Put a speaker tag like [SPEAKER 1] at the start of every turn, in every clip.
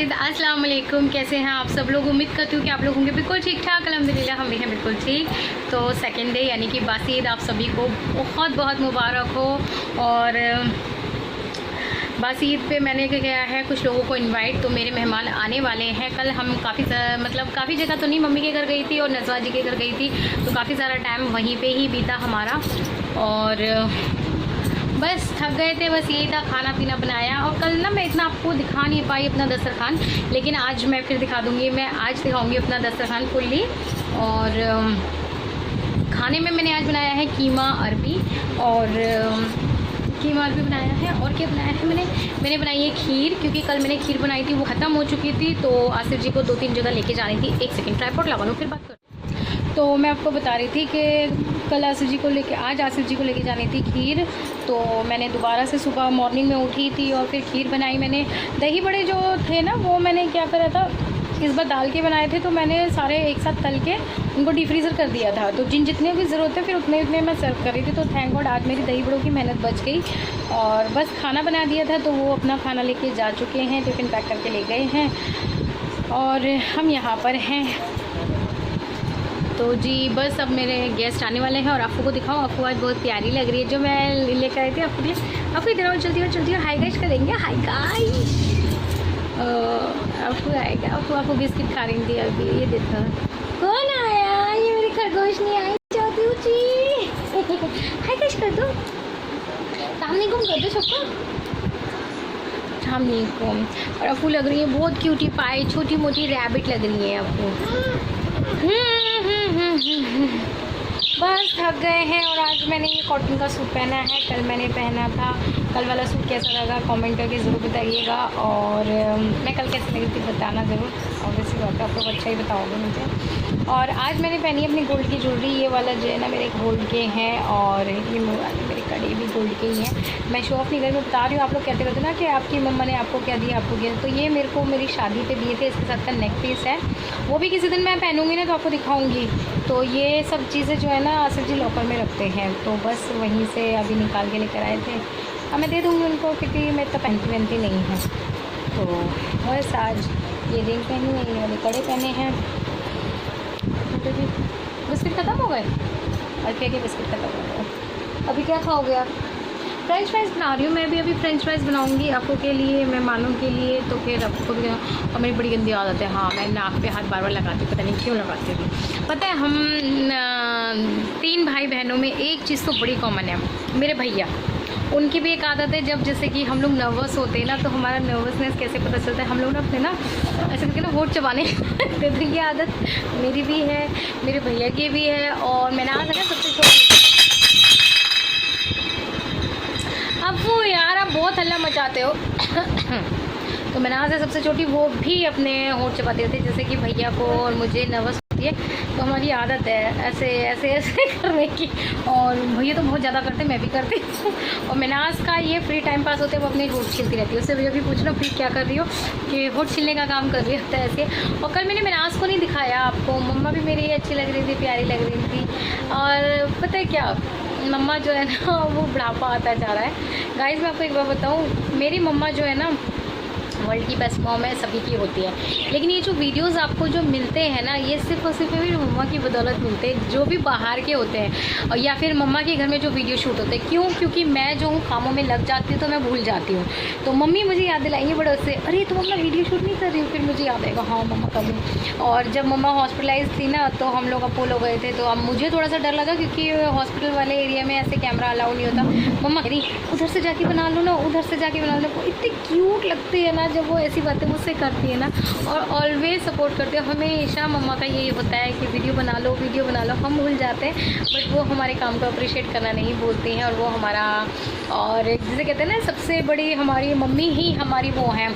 [SPEAKER 1] Guys, अस्सलाम वालेकुम। कैसे हैं आप सब लोग? उम्मीद करती हूँ कि आप लोग होंगे बिल्कुल ठीक ठाक। अल्हम्दुलिल्लाह हम भी हैं बिल्कुल ठीक। तो सेकंड डे यानी कि बासी ईद आप सभी को बहुत बहुत मुबारक हो। और बासी ईद पे मैंने क्या किया है, कुछ लोगों को इनवाइट, तो मेरे मेहमान आने वाले हैं। कल हम काफ़ी जगह तो नहीं, मम्मी के घर गई थी और नज़वा जी के घर गई थी, तो काफ़ी सारा टाइम वहीं पे ही बीता हमारा। और बस थक गए थे, बस यही था, खाना पीना बनाया। और कल ना मैं इतना आपको दिखा नहीं पाई अपना दस्तरखान, लेकिन आज मैं फिर दिखा दूँगी। मैं आज दिखाऊँगी अपना दस्तरखान फुल्ली। और खाने में मैंने आज बनाया है कीमा अरबी, और कीमा अरबी बनाया है। और क्या बनाया है मैंने बनाई है खीर, क्योंकि कल मैंने खीर बनाई थी, वो ख़त्म हो चुकी थी। तो आसिफ जी को 2-3 जगह लेके जानी थी। एक सेकंड, ट्राइपॉड लगा लो फिर बात कर। तो मैं आपको बता रही थी कि कल आसिफ जी को लेके जानी थी खीर। तो मैंने दोबारा से सुबह मॉर्निंग में उठी थी और फिर खीर बनाई। मैंने दही बड़े जो थे ना, वो मैंने क्या करा था, इस बार दाल के बनाए थे, तो मैंने सारे एक साथ तल के उनको डिफ्रीज़र कर दिया था। तो जितने भी ज़रूरत है फिर उतने मैं सर्व कर रही थी। तो थैंक गॉड आज मेरी दही बड़ों की मेहनत बच गई। और बस खाना बना दिया था, तो वो अपना खाना लेके जा चुके हैं, टिफ़िन पैक करके ले गए हैं। और हम यहाँ पर हैं। तो जी बस अब मेरे गेस्ट आने वाले हैं। और आपको को दिखाऊँ, आपको आज बहुत प्यारी लग रही है जो मैं लेकर आई थी आपके लिए। आपको इधर आओ, जल्दी हाई गाइस करेंगे। हाई गाइस, आपको आएगा, आपको बिस्किट खा रही थी अभी। ये देखो कौन आया, ये मेरी खरगोश नहीं आई, चाहती हूँ जी। हाई गाइस कर दो, सामने घूम कर दो सबको, सामने घूम। और आपको लग रही है बहुत क्यूटी पाई, छोटी मोटी रैबिट लग रही है आपको। बस थक गए हैं। और आज मैंने ये कॉटन का सूट पहना है, कल मैंने पहना था। कल वाला सूट कैसा लगा कमेंट करके ज़रूर बताइएगा। और मैं कल कैसे लगी थी बताना ज़रूर, ऑब्वियसली बात है, आप लोग अच्छा ही बताओगे मुझे। और आज मैंने पहनी अपनी गोल्ड की ज्वेलरी। ये वाला जो है ना मेरे गोल्ड के हैं, और ये मेरी कड़ी भी गोल्ड के ही हैं। मैं शो ऑफ नहीं कर, मैं बता रही हूँ। आप लोग कहते रहते ना कि आपकी मम्मा ने आपको क्या दिया, आपको क्या, तो ये मेरे को मेरी शादी पे दिए थे। इसके साथ का नेक पीस है, वो भी किसी दिन मैं पहनूंगी ना तो आपको दिखाऊंगी। तो ये सब चीज़ें जो है ना आसिफ जी लॉकर में रखते हैं, तो बस वहीं से अभी निकाल के लेकर आए थे। अब मैं दे दूँगी उनको, क्योंकि मैं तो पहनती नहीं है। तो बस आज ये रिंग पहनी है, ये वाले कड़े पहने हैं। बिस्किट ख़त्म हो गए, अल्फिया के बिस्किट ख़त्म हो गए। अभी क्या खाओगे आप? फ्रेंच फ्राइज़ बना रही हूँ मैं भी, अभी फ्रेंच फ्राइज़ बनाऊँगी आपको के लिए, मेहमानों के लिए। तो फिर आपको भी। और मेरी बड़ी गंदी आदत है, हाँ मैं नाक पे हाथ बार बार लगाती हूँ, पता नहीं क्यों लगाती हूँ। पता है हम 3 भाई बहनों में एक चीज़ तो बड़ी कॉमन है, मेरे भैया, उनकी भी एक आदत है। जब जैसे कि हम लोग नर्वस होते हैं ना, तो हमारा नर्वसनेस कैसे पता चलता है, हम लोग ना अपने ना ऐसे करके ना होठ चबाने तो ये आदत मेरी भी है, मेरे भैया की भी है। और मैंने आज है सबसे छोटी, अब वो यार आप बहुत हल्ला मचाते हो तो मैंने आज सबसे छोटी, वो भी अपने होठ चबाते थे, जैसे कि भैया को और मुझे नर्वस होती है, तो हमारी आदत है ऐसे ऐसे ऐसे करने की। और भैया तो बहुत ज़्यादा करते, मैं भी करती हूँ। और मिनाज का ये फ्री टाइम पास होते है, वो अपने होठ छीलती रहती है। उससे भैया भी पूछ लो फिर क्या कर रही हो, कि होठ छीलने का काम कर रही होता है ऐसे। और कल मैंने मिनाज को नहीं दिखाया आपको, मम्मा भी मेरी अच्छी लग रही थी, प्यारी लग रही थी। और पता है क्या, मम्मा जो है ना वो बुढ़ापा आता जा रहा है। गाइस मैं आपको एक बार बताऊँ, मेरी मम्मा जो है ना वर्ल्ड की बेस्ट मॉम है, सभी की होती है। लेकिन ये जो वीडियोस आपको जो मिलते हैं ना, ये सिर्फ और सिर्फ मेरी मम्मा की बदौलत मिलते हैं, जो भी बाहर के होते हैं, और या फिर मम्मा के घर में जो वीडियो शूट होते हैं। क्यों? क्योंकि मैं जो हूँ कामों में लग जाती हूँ, तो मैं भूल जाती हूँ। तो मम्मी मुझे याद दिलाएंगे बड़े से, अरे तुम अपना वीडियो शूट नहीं कर रही हो, फिर मुझे याद आएगा हाँ मम्मा कर लूँ। और जब मम्मा हॉस्पिटलाइज थी ना, तो हम लोग अपोलो गए थे, तो अब मुझे थोड़ा सा डर लगा, क्योंकि हॉस्पिटल वाले एरिया में ऐसे कैमरा अलाउ नहीं होता। मम्मा अरे उधर से जाके बना लो ना, उधर से जाके बना लो। इतनी क्यूट लगती है ना जब वो ऐसी बातें मुझसे करती है ना, और ऑलवेज सपोर्ट करते हैं। हमेशा मम्मा का यही होता है कि वीडियो बना लो, वीडियो बना लो। हम भूल जाते हैं, बट वो हमारे काम को अप्रिशिएट करना नहीं भूलती हैं। और वो हमारा, और जिसे कहते हैं ना सबसे बड़ी हमारी मम्मी ही हमारी वो हैं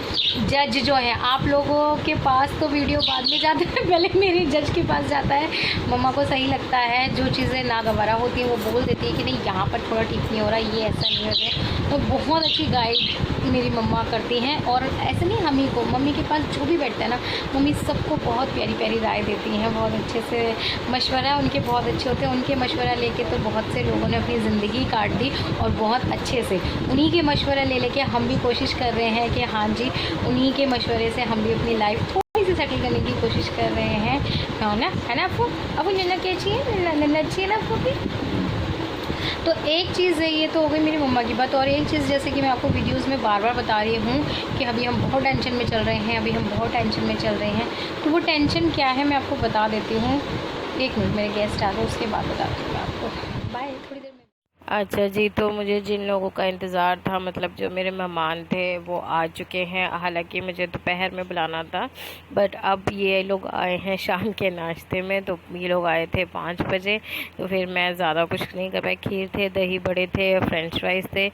[SPEAKER 1] जज जो है। आप लोगों के पास तो वीडियो बाद में जाते हैं, पहले मेरी जज के पास जाता है। मम्मा को सही लगता है, जो चीज़ें नागवारा होती हैं वो बोल देती है कि नहीं यहाँ पर थोड़ा ठीक नहीं हो रहा, ये ऐसा नहीं हो रहा। तो बहुत अच्छी गाइड मेरी मम्मा करती हैं। और ऐसे नहीं हम ही को, मम्मी के पास जो भी बैठता है ना, मम्मी सबको बहुत प्यारी प्यारी राय देती हैं, बहुत अच्छे से मशवरा उनके बहुत अच्छे होते हैं। उनके मशवरा लेके तो बहुत से लोगों ने अपनी ज़िंदगी काट दी, और बहुत अच्छे से उन्हीं के मशवरा ले लेके हम भी कोशिश कर रहे हैं कि हाँ जी, उन्हीं के मशवरे से हम भी अपनी लाइफ थोड़ी सी सेटल करने की कोशिश कर रहे हैं, है ना आपको? अब नन्ना क्या चाहिए, नन्ना चाहिए ना आपको भी? तो एक चीज़ है, ये तो हो गई मेरी मम्मा की बात। और एक चीज़ जैसे कि मैं आपको वीडियोस में बार बार बता रही हूँ कि अभी हम बहुत टेंशन में चल रहे हैं, अभी हम बहुत टेंशन में चल रहे हैं। तो वो टेंशन क्या है मैं आपको बता देती हूँ। एक मिनट, मेरे गेस्ट आ गए, उसके बाद बताती हूँ आपको। बाय, थोड़ी देर में।
[SPEAKER 2] अच्छा जी, तो मुझे जिन लोगों का इंतज़ार था, मतलब जो मेरे मेहमान थे वो आ चुके हैं। हालांकि मुझे दोपहर में बुलाना था, बट अब ये लोग आए हैं शाम के नाश्ते में। तो ये लोग आए थे 5 बजे, तो फिर मैं ज़्यादा कुछ नहीं कर पाई। खीर थे, दही बड़े थे, फ्रेंच फ्राइज़ थे,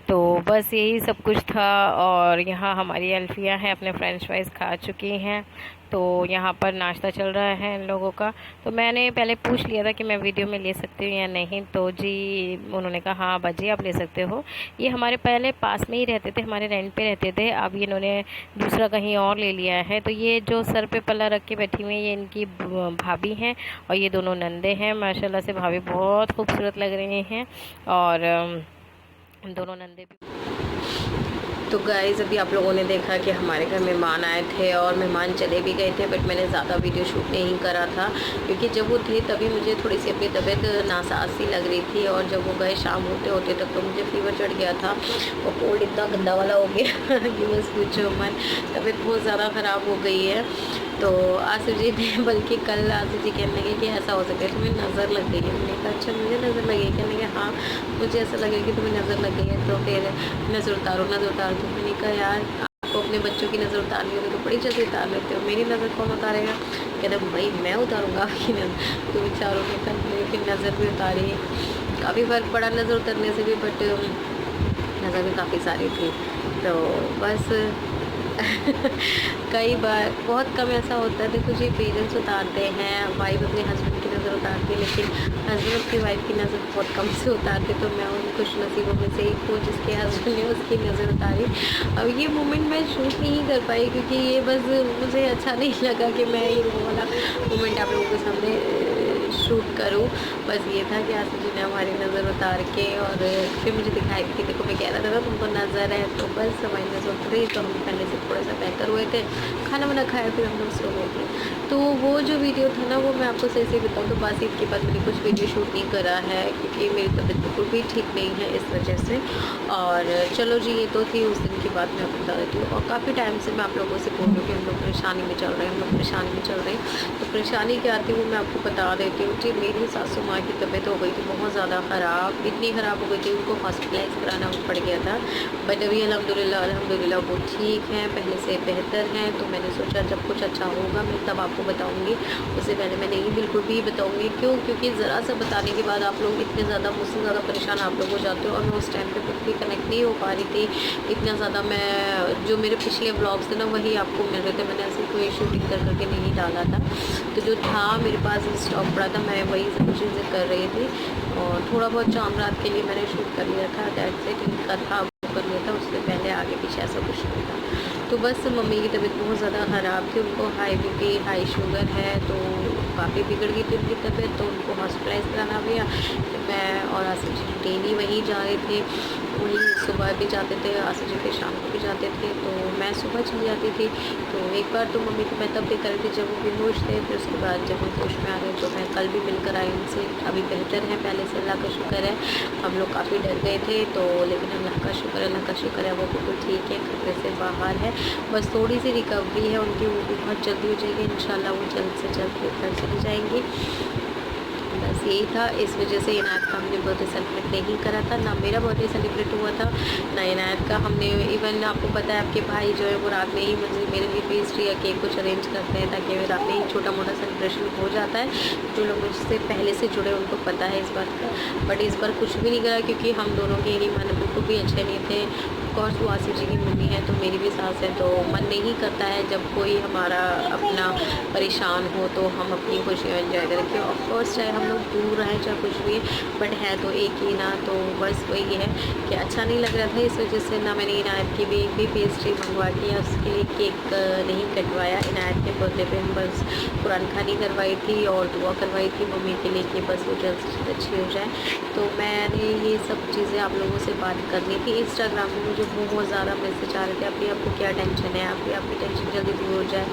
[SPEAKER 2] तो बस यही सब कुछ था। और यहाँ हमारी अल्फिया हैं, अपने फ्रेंच फ्राइज़ खा चुकी हैं, तो यहाँ पर नाश्ता चल रहा है इन लोगों का। तो मैंने पहले पूछ लिया था कि मैं वीडियो में ले सकती हूँ या नहीं, तो जी उन्होंने कहा हाँ बाजी आप ले सकते हो। ये हमारे पहले पास में ही रहते थे, हमारे रेंट पे रहते थे, अब ये इन्होंने दूसरा कहीं और ले लिया है। तो ये जो सर पे पल्ला रख के बैठी हुई है, ये इनकी भाभी हैं, और ये दोनों नंदे हैं। माशाल्लाह से भाभी बहुत खूबसूरत लग रही हैं, और दोनों नंदे भी। तो गाइज़ अभी आप लोगों ने देखा कि हमारे घर मेहमान आए थे और मेहमान चले भी गए थे, बट मैंने ज़्यादा वीडियो शूट नहीं करा था, क्योंकि जब वो थे तभी मुझे थोड़ी सी अपनी तबीयत नासाज सी लग रही थी। और जब वो गए शाम होते होते तक तो मुझे फीवर चढ़ गया था, और कोल्ड इतना गंदा वाला हो गया कि बस पूछो मन, तबीयत बहुत ज़्यादा ख़राब हो गई है। तो आसिफ जी ने, बल्कि कल आसिफ जी कहने लगे कि ऐसा हो सकता है तुम्हें नज़र लग गई है। मैंने कहा अच्छा मुझे नज़र लगी है? कहने लगे हाँ मुझे ऐसा लगे कि तुम्हें नज़र लग गई है, तो फिर नज़र उतारो नज़र उतारो। तो मैंने कहा यार आपको अपने बच्चों की नज़र उतारनी होगी तो बड़ी जल्दी उतार लेते हो, मेरी नज़र कौन उतारेगा? कहते भाई मैं उतारूँगा आपकी नज़र। तो बेचारों ने कल फिर नज़र भी उतारी, काफ़ी फ़र्क पड़ा नज़र उतरने से भी, बट नज़र भी काफ़ी सारी थी। तो बस कई बार बहुत कम ऐसा होता है, देखो जी पेरेंट्स उतारते हैं, वाइफ अपने हस्बैंड की नज़र उतारती है, लेकिन हस्बैंड अपनी वाइफ की नज़र बहुत कम से उतारते। तो मैं उन खुश नसीबों में से एक हूँ जिसके हस्बैंड ने उसकी नज़र उतारी। अब ये मोमेंट मैं शूट नहीं कर पाई, क्योंकि ये बस मुझे अच्छा नहीं लगा कि मैं ये वाला मोमेंट आप लोगों के सामने शूट करूं। बस ये था कि आसिफ जी ने हमारी नज़र उतार के और फिर मुझे दिखाई थी कि देखो मैं कह रहा था ना तुमको नज़र है, तो बस हमारी नज़र उतरी। तो हम पहले से थोड़ा सा बेहतर हुए थे, खाना वाना खाया, फिर हम लोग सो गए थे। तो वो जो वीडियो था ना वो मैं आपको सही से बताऊँ तो बस इसके बाद मैंने कुछ वीडियो शूट नहीं करा है, क्योंकि मेरी तबीयत बिल्कुल भी ठीक नहीं है इस वजह से। और चलो जी ये तो थी उस दिन की बात, मैं आपको बता देती हूँ। और काफ़ी टाइम से मैं आप लोगों से बोल रही हूँ कि हम लोग परेशानी में चल रहे हैं, हम लोग परेशानी में चल रहे हैं। तो परेशानी क्या आती है वो मैं आपको बता देती हूँ जी। मेरी सासू माँ की तबीयत हो गई थी बहुत ज़्यादा ख़राब, इतनी ख़राब हो गई थी उनको हॉस्पिटलाइज़ कराना पड़ गया था। बट अभी अल्हम्दुलिल्लाह वो ठीक हैं, पहले से बेहतर हैं। तो मैंने सोचा जब कुछ अच्छा होगा मैं तब आपको बताऊँगी, उससे पहले मैं नहीं बिल्कुल भी बताऊँगी। क्यों? क्योंकि ज़रा सा बताने के बाद आप लोग इतने ज़्यादा मुझसे ज़्यादा परेशान आप लोग हो जाते हो, और मैं उस टाइम पे खुद भी कनेक्ट नहीं हो पा रही थी इतना ज़्यादा। मैं जो मेरे पिछले ब्लॉग्स थे ना वही आपको मिल रहे थे, मैंने ऐसे कोई शूटिंग कर करके नहीं डाला था। तो जो था मेरे पास स्टॉक पड़ा था, मैं वही सब चीज़ें कर रही थी। और थोड़ा बहुत चांद रात के लिए मैंने शूट कर लिया था, दैट से ठीक था वो कर लिया था, उससे पहले आगे पीछे ऐसा कुछ नहीं था। तो बस मम्मी की तबीयत बहुत ज़्यादा ख़राब थी, उनको हाई बीपी हाई शुगर है, तो काफ़ी बिगड़ गई थी उनकी तबीयत। तो उनको हॉस्पिटलाइज़ कराना पड़ा। तो मैं और आसिफ जी डेली वहीं जा रहे थे, वहीं सुबह भी जाते थे, आसिफ जी फिर शाम को भी जाते थे। तो मैं सुबह चली जाती थी। तो एक बार तो मम्मी को मैं तब भी कर रही थी जब वो बेहोश थे, फिर उसके बाद जब वो होश में आ गए तो मैं कल भी मिलकर आई उनसे। अभी बेहतर है पहले से, अल्लाह का शुक्र है। हम लोग काफ़ी डर गए थे तो, लेकिन अल्लाह का शुक्र है वो बिल्कुल ठीक है, खतरे से बाहर है। बस थोड़ी सी रिकवरी है उनकी, वो भी बहुत जल्दी हो जाएगी इंशाल्लाह, वो जल्द से जल्द घर चली जाएंगी। बस यही था, इस वजह से इनायत का हमने बर्थडे सेलिब्रेट नहीं करा था, ना मेरा बर्थडे सेलिब्रेट हुआ था ना इनायत का। हमने इवन आपको पता है आपके भाई जो है वो रात में ही मुझे मेरे लिए पेस्ट्री या केक कुछ अरेंज करते हैं, ताकि रात में ही छोटा मोटा सेलिब्रेशन हो जाता है। जो लोग मुझसे पहले से जुड़े उनको पता है इस बात का। बट इस बार कुछ भी नहीं करा, क्योंकि हम दोनों के ही मन बिल्कुल भी अच्छे नहीं थे। ऑफकोर्स वो आसिफ जी की मम्मी है तो मेरी भी सास है, तो मन नहीं करता है जब कोई हमारा अपना परेशान हो तो हम अपनी खुशियाँ एंजॉय करें। कि ऑफकोर्स चाहे हम लोग दूर रहें चाहे कुछ भी, बट है तो एक ही ना। तो बस वही है कि अच्छा नहीं लग रहा था, इस वजह से ना मैंने इनायत की भी एक भी पेस्ट्री मंगवा के या उसके लिए केक नहीं कटवाया। इनायत के बर्थडे पे बस कुरान खानी करवाई थी और दुआ करवाई थी मम्मी के लिए कि बस वो जल्द से जल्द अच्छी हो जाए। तो मैंने ये सब चीज़ें आप लोगों से बात करनी थी। इंस्टाग्राम में मुझे बहुत ज़्यादा मैसेज आ रहे थे, अभी आपको क्या टेंशन है, अभी आपकी टेंशन जल्दी दूर हो जाए,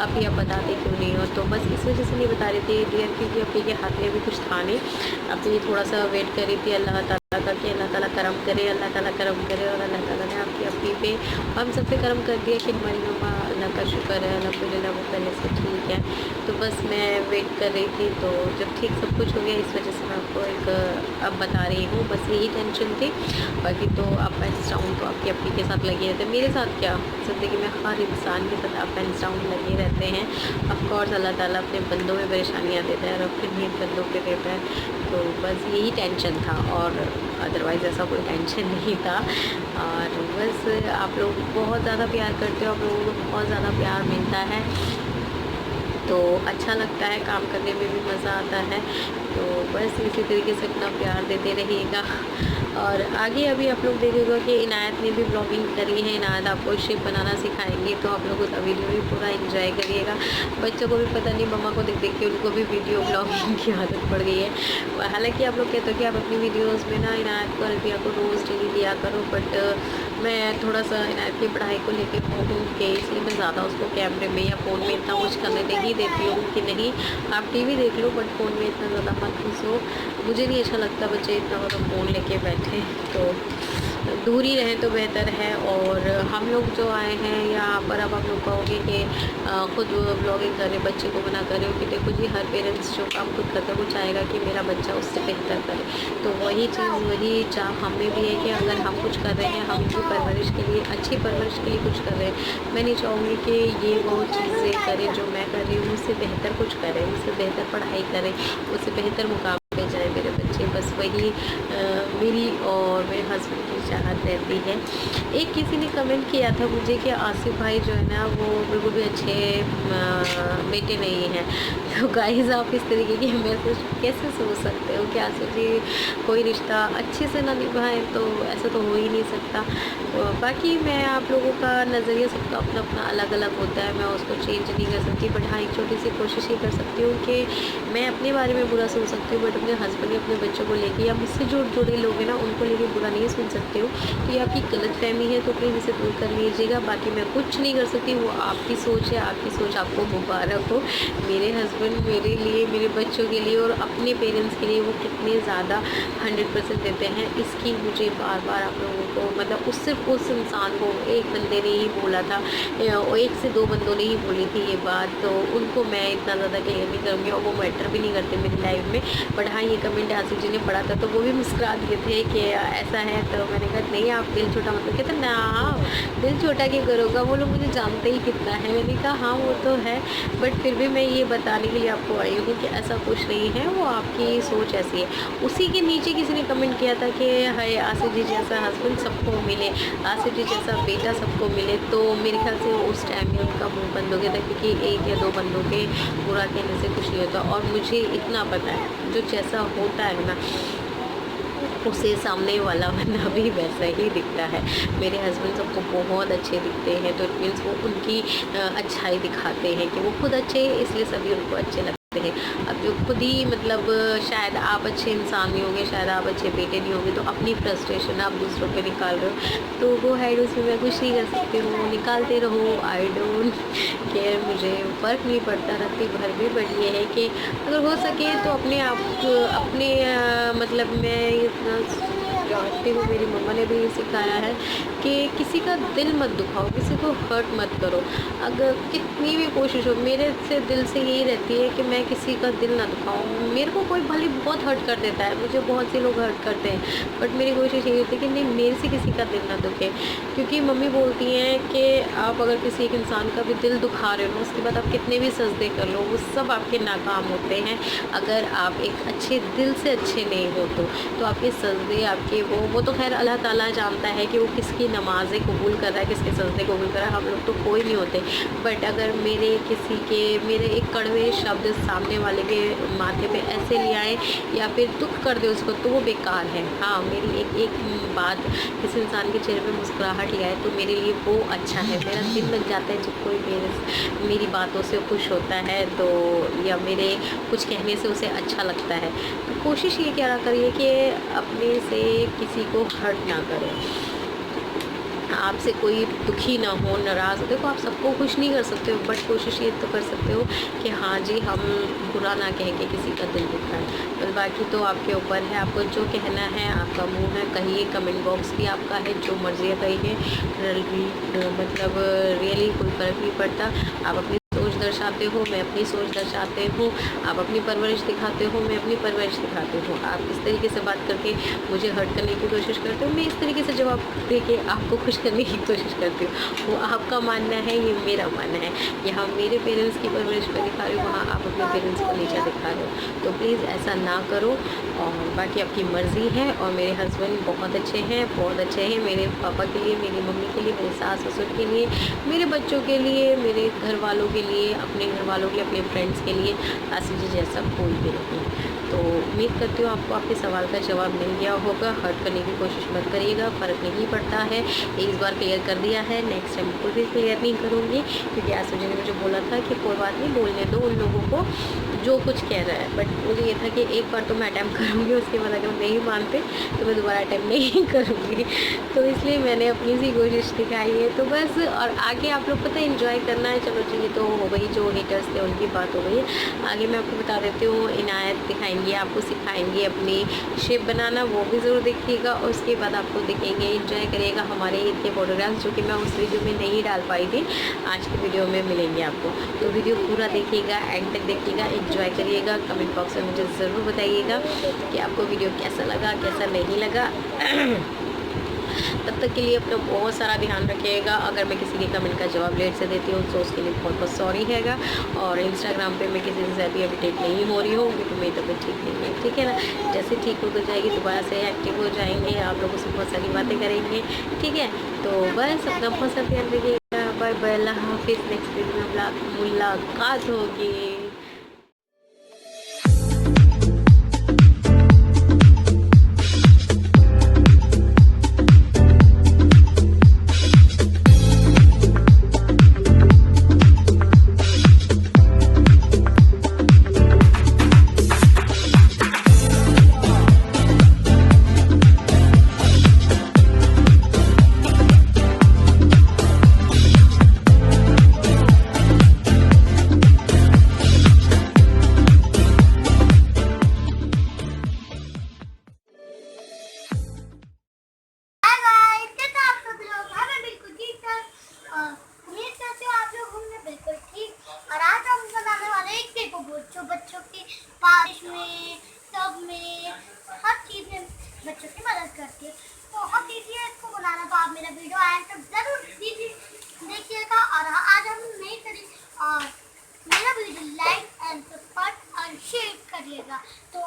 [SPEAKER 2] अभी आप बताते क्यों नहीं हो। तो बस इस वजह से नहीं बता रही थी डियर, क्योंकि अभी के हाथ में भी कुछ था नहीं। अभी थोड़ा सा वेट कर रही थी अल्लाह ताला का कि अल्लाह ताला करम करे, अल्लाह ताला करम करे। और अल्लाह ताला ने आपकी अपनी पे हम सब पे करम कर दिया कि हमारी मम्मा, अल्लाह का शुक्र है अल्हम्दुलिल्लाह वो पहले से ठीक है। तो बस मैं वेट कर रही थी, तो जब ठीक सब कुछ हो गया इस वजह से मैं आपको एक अब बता रही हूँ। बस यही टेंशन थी, बाकी तो अप एंड डाउन तो आपकी अपनी के साथ लगे रहते हैं। मेरे साथ क्या, ज़िंदगी में हर इंसान के साथ अप एंड डाउन लगे रहते हैं। ऑफकोर्स अल्लाह ताला अपने बंदों में परेशानियाँ देता है और अपने नेक बंदों पे देता है। तो बस यही टेंशन था और अदरवाइज़ ऐसा कोई टेंशन नहीं था। और बस आप लोग बहुत ज़्यादा प्यार करते हो, आप लोगों को बहुत ज़्यादा प्यार मिलता है तो अच्छा लगता है, काम करने में भी मज़ा आता है। तो बस इसी तरीके से अपना प्यार देते रहिएगा। और आगे अभी आप लोग देखिएगा कि इनायत ने भी ब्लॉगिंग करी है। इनायत आपको शेप बनाना सिखाएंगे, तो आप लोग उस वीडियो भी पूरा एंजॉय करिएगा। बच्चों को भी पता नहीं, मम्मा को देख देख के उनको भी वीडियो ब्लॉगिंग की आदत पड़ गई है। हालांकि आप लोग कहते हो कि आप अपनी वीडियोज़ में ना इनायत को अरबिया को रोज़ डेली लिया करो, बट मैं थोड़ा सा इनायत की पढ़ाई को लेकर हूँ कि इसलिए मैं ज़्यादा उसको कैमरे में या फ़ोन में इतना कुछ करने नहीं देती हूँ कि नहीं आप टीवी देख लो बट फ़ोन में इतना ज़्यादा मत घुसो। मुझे नहीं अच्छा लगता बच्चे इतना ज़्यादा फ़ोन लेके बैठे, तो दूर ही रहें तो बेहतर है। और हम लोग जो आए हैं यहाँ पर, अब आप लोग कहोगे कि ख़ुद ब्लॉगिंग करें, बच्चे को मना करें कि देखो जी हर पेरेंट्स जो काम खुद करता है वो चाहेगा कि मेरा बच्चा उससे बेहतर करे। तो वही चीज़ वही चाह हमें भी है कि अगर हम कुछ कर रहे हैं, हम उनकी परवरिश के लिए, अच्छी परवरिश के लिए कुछ कर रहे हैं, मैं नहीं चाहूँगी कि ये वो चीज़ें करें जो मैं कर रही हूँ, उससे बेहतर कुछ करें, उससे बेहतर पढ़ाई करें, उससे बेहतर मुकाम पे जाए मेरे बच्चे। बस वही मेरी और मेरे हस्बैंड की चाहत रहती है। एक किसी ने कमेंट किया था मुझे कि आसिफ भाई जो है ना वो बिल्कुल भी अच्छे बेटे नहीं हैं। तो गाइस आप इस तरीके की मैसेज कैसे सोच सकते हो कि आसिफ जी कोई रिश्ता अच्छे से ना निभाएं, तो ऐसा तो हो ही नहीं सकता। बाकी मैं आप लोगों का नज़रिया सबका अपना अपना अलग अलग होता है, मैं उसको चेंज नहीं कर सकती, बट हाँ एक छोटी सी कोशिश ही कर सकती हूँ कि मैं अपने बारे में बुरा सुन सकती हूँ बट अपने हस्बैंड या अपने बच्चों को लेके या मुझसे जो जुड़े लोग हैं ना उनको लेके बुरा नहीं सुन सकती हूँ। तो ये आपकी गलत फहमी है, तो प्लीज़ इसे दूर कर लीजिएगा। बाकी मैं कुछ नहीं कर सकती, वो आपकी सोच है, आपकी सोच आपको मुबारक हो। मेरे हस्बैंड मेरे लिए, मेरे बच्चों के लिए और अपने पेरेंट्स के लिए वो कितने ज़्यादा 100% देते हैं, इसकी मुझे बार बार आप लोगों को मतलब सिर्फ उस इंसान को एक बंदे ने ही बोला था, एक से दो बंदों ने ही बोली थी ये बात, तो उनको मैं इतना ज़्यादा क्लियर नहीं करूँगी और वो मैटर भी नहीं करते मेरी लाइफ में। बट हाँ ये कमेंट आसिफ जी ने पढ़ा था तो वो भी मुस्कुरा दिए थे कि ऐसा है, तो मैंने कहा नहीं आप दिल छोटा मतलब, कहते ना दिल छोटा क्यों करोगा, वो लोग मुझे जानते ही कितना है। मैंने कहा हाँ वो तो है, बट फिर भी मैं ये बताने के लिए आपको आई हूँ कि ऐसा कुछ नहीं है, वो आपकी सोच ऐसी है। उसी के नीचे किसी ने कमेंट किया था कि हाय आसिफ जी जैसा हस्बैंड सबको मिले, आसिफ जी जैसा बेटा सबको मिले, तो मेरे ख्याल से उस टाइम में उनका मुँह बंद हो गया था, क्योंकि एक या दो बंदों के बुरा कहने से कुछ नहीं होता। और मुझे इतना पता है जो जैसा होता है ना उसे सामने वाला बंदा भी वैसा ही दिखता है। मेरे हस्बैंड सबको बहुत अच्छे दिखते हैं, तो इट मीन्स वो उनकी अच्छाई दिखाते हैं कि वो खुद अच्छे हैं इसलिए सभी उनको अच्छे लगते हैं। अब जो खुद ही मतलब शायद आप अच्छे इंसान नहीं होंगे, शायद आप अच्छे बेटे नहीं होंगे, तो अपनी फ्रस्ट्रेशन आप दूसरों पे निकाल रहे हो, तो वो है उसमें मैं कुछ नहीं कर सकती हूँ, निकालते रहो, आई डोंट केयर, मुझे फ़र्क नहीं पड़ता रत्ती भर भी। बट ये है कि अगर हो सके तो अपने आप अपने मतलब मैं इतना जानती हूँ, मेरी मम्मा ने भी ये सिखाया है कि किसी का दिल मत दुखाओ, किसी को हर्ट मत करो। अगर कितनी भी कोशिश हो, मेरे से दिल से यही रहती है कि मैं किसी का दिल ना दुखाऊं। मेरे को कोई भले बहुत हर्ट कर देता है, मुझे बहुत से लोग हर्ट करते हैं, बट मेरी कोशिश यही होती है कि नहीं मेरे से किसी का दिल ना दुखे। क्योंकि मम्मी बोलती हैं कि आप अगर किसी एक इंसान का भी दिल दुखा रहे हो, उसके बाद आप कितने भी सजदे कर लो वो सब आपके नाकाम होते हैं। अगर आप एक अच्छे दिल से अच्छे नहीं हो तो आपके सजदे, आपके वो तो खैर अल्लाह ताला जानता है कि वो किसकी नमाज़ें कबूल कर रहा है, किसके सजदे कबूल कर रहा है, हम लोग तो कोई नहीं होते। बट अगर मेरे एक कड़वे शब्द सामने वाले के माथे पे ऐसे ले आए या फिर दुख कर दे उसको, तो वो बेकार है। हाँ, मेरी एक बात किसी इंसान के चेहरे पे मुस्कुराहट ले आए तो मेरे लिए वो अच्छा है। मेरा दिल लग जाता है जब कोई मेरी बातों से खुश होता है, तो या मेरे कुछ कहने से उसे अच्छा लगता है। तो कोशिश ये क्या करिए कि अपने से किसी को हर्ट ना करें, आपसे कोई दुखी ना हो, नाराज़ हो। देखो, आप सबको खुश नहीं कर सकते हो, बट कोशिश ये तो कर सकते हो कि हाँ जी, हम बुरा ना कह के किसी का दिल दुखाएं। बस बाकी तो आपके ऊपर है, आपको जो कहना है, आपका मुंह है, कहिए। कमेंट बॉक्स भी आपका है, जो मर्ज़ी है कहिए। मतलब रियली कोई फ़र्क नहीं पड़ता। आप अपनी सोच दर्शाते हो, मैं अपनी सोच दर्शाते हूँ। आप अपनी परवरिश दिखाते हो, मैं अपनी परवरिश दिखाती हूँ। आप इस तरीके से बात करके मुझे हर्ट करने की कोशिश करते हो, मैं इस तरीके से जवाब दे के आपको खुश करने की कोशिश करती हूँ। वो आपका मानना है, ये मेरा मानना है। यहाँ मेरे पेरेंट्स की परवरिश पर दिखा रही हूँ, वहाँ आप अपने पेरेंट्स को नीचा दिखा रहे हो। तो प्लीज़ ऐसा ना करो। और बाकी आपकी मर्ज़ी है। और मेरे हस्बैंड बहुत अच्छे हैं, बहुत अच्छे हैं। मेरे पापा के लिए, मेरी मम्मी के लिए, मेरे सास ससुर के लिए, मेरे बच्चों के लिए, मेरे घर वालों के लिए, अपने घर वालों के लिए, अपने फ्रेंड्स के लिए आसिफ जी जैसा कोई भी नहीं। तो उम्मीद करती हूँ आपको आपके सवाल का जवाब मिल गया होगा। हर्ट करने की कोशिश मत करिएगा, फ़र्क नहीं पड़ता है। इस बार क्लियर कर दिया है, नेक्स्ट टाइम कोई भी क्लियर नहीं करूँगी, क्योंकि आसिफ जी ने मुझे बोला था कि कोई बात नहीं, बोलने दो उन लोगों को जो कुछ कह रहा है। बट मुझे ये था कि एक बार तो मैं अटैम्प्ट करूँगी, उसके बाद अगर नहीं मानते तो मैं दोबारा अटैम्प्ट नहीं करूँगी। तो इसलिए मैंने अपनी सी कोशिश दिखाई है। तो बस, और आगे आप लोग पता है इन्जॉय करना है। चलो जी, ये तो हो गई, जो हेटर्स थे उनकी बात हो गई है। आगे मैं आपको बता देती हूँ, इनायत दिखाएंगे, आपको सिखाएंगे अपनी शेप बनाना, वो भी ज़रूर देखिएगा। और उसके बाद आपको दिखेंगे, इंजॉय करिएगा हमारे ईद के फोटोग्राफ्स, जो कि मैं उस वीडियो में नहीं डाल पाई थी, आज की वीडियो में मिलेंगे आपको। तो वीडियो पूरा देखिएगा, एंड तक देखिएगा, एंजॉय करिएगा। कमेंट बॉक्स में मुझे ज़रूर बताइएगा कि आपको वीडियो कैसा लगा, कैसा नहीं लगा। तब तक के लिए अपना बहुत सारा ध्यान रखिएगा। अगर मैं किसी के कमेंट का जवाब लेट से देती हूँ तो उसके लिए बहुत बहुत सॉरी हैगा। और इंस्टाग्राम पे मैं किसी से अभी अपडेट नहीं हो रही हूँ, क्योंकि मेरी तबीयत ठीक नहीं है, ठीक है ना। जैसे ठीक हो जाएगी दोबारा से एक्टिव हो जाएंगे, आप लोगों से बहुत सारी बातें करेंगे, ठीक है। तो बस अपना बहुत सा ध्यान रखिएगा। बाय बाय, अल्लाह हाफिज़। नेक्स्ट वीडियो में मुलाकात होगी।
[SPEAKER 3] जो बच्चों की बारिश में, सब में, हर चीज़ में बच्चों की मदद करती है। तो बहुत ईजी है इसको बनाना। तो आप मेरा वीडियो आए तो ज़रूर देखिएगा। और आज हम नहीं करें, और मेरा वीडियो लाइक एंड सब्सक्राइब और शेयर करिएगा। तो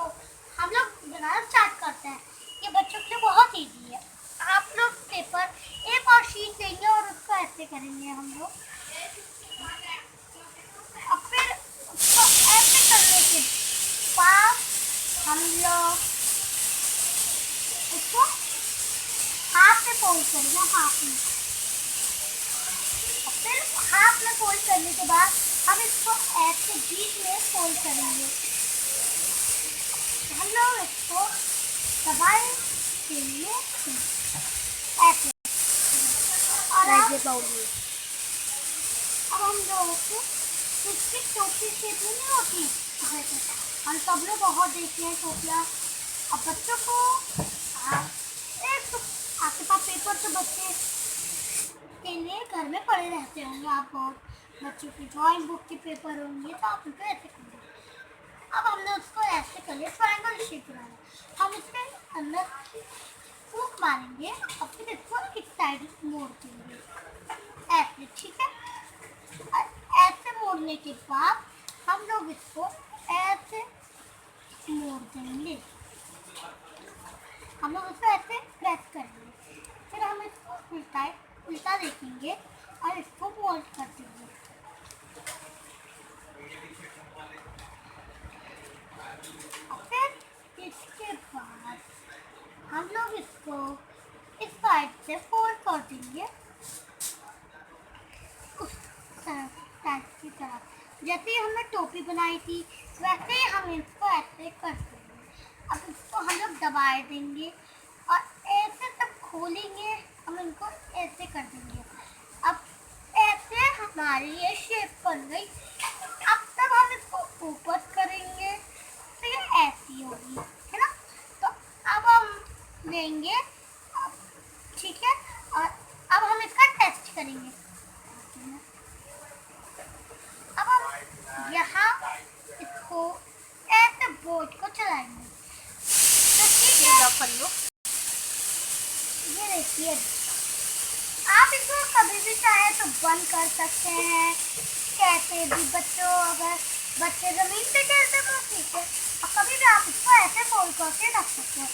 [SPEAKER 3] हम लोग बनाना स्टार्ट करते हैं। ये बच्चों के लिए बहुत ईजी है। आप लोग पेपर एक और शीट लेंगे और उसको ऐसे करेंगे हम लोग, और फिर उसको ऐसे करने के बाद हम लोग इसको हाथ में फोल्ड करेंगे, हाथ में। और फिर हाथ में फोल्ड करने के बाद हम इसको ऐसे बीच में फोल्ड करेंगे। हम लोग इसको दबाए ऐसे, और अब हम लोगों को इसकी टोपी शेप में नहीं होती, हम सब लोग बहुत देखते हैं टोपियाँ। अब बच्चों को एक तो आपके पास पेपर तो बच्चे के लिए घर में पड़े रहते होंगे, आप बहुत बच्चों की ड्राइंग बुक के पेपर होंगे, तो आप उनको ऐसे करेंगे। अब हमने उसको ऐसे कर लिया, ट्रायंगल शेप बनाना। हम इसके अंदर फूक मारेंगे और फिर इसको एक साइड मोड़ देंगे ऐसे, ठीक है। ऐसे मोड़ने के बाद हम लोग इसको ऐसे मोड़ देंगे। हम लोग उसको ऐसे प्रेस करेंगे, फिर हम इसको उल्टा देखेंगे और इसको मोल्ड कर देंगे। और फिर इसके बाद हम लोग इसको इस साइड से फोल्ड कर देंगे उस साइड की तरफ। जैसे ही हमने टोपी बनाई थी वैसे ही हम इसको ऐसे कर देंगे। अब इसको हम लोग दबा देंगे और ऐसे तब खोलेंगे, हम इनको ऐसे कर देंगे। अब ऐसे हमारी ये शेप बन गई। अब तब हम इसको ऊपर करेंगे तो ये ऐसी होगी, है ना। तो अब हम लेंगे, ठीक है, और अब हम इसका टेस्ट करेंगे। अब हम यहाँ इसको ऐसे बोर्ड को चलाएंगे तो ठीक है। ये देखिए, आप इसको कभी भी चाहे तो बंद कर सकते हैं, कैसे भी। अगर बच्चे जमीन पे खेलते तो ठीक है, और कभी भी आप इसको ऐसे फोल्ड करके रख सकते हैं।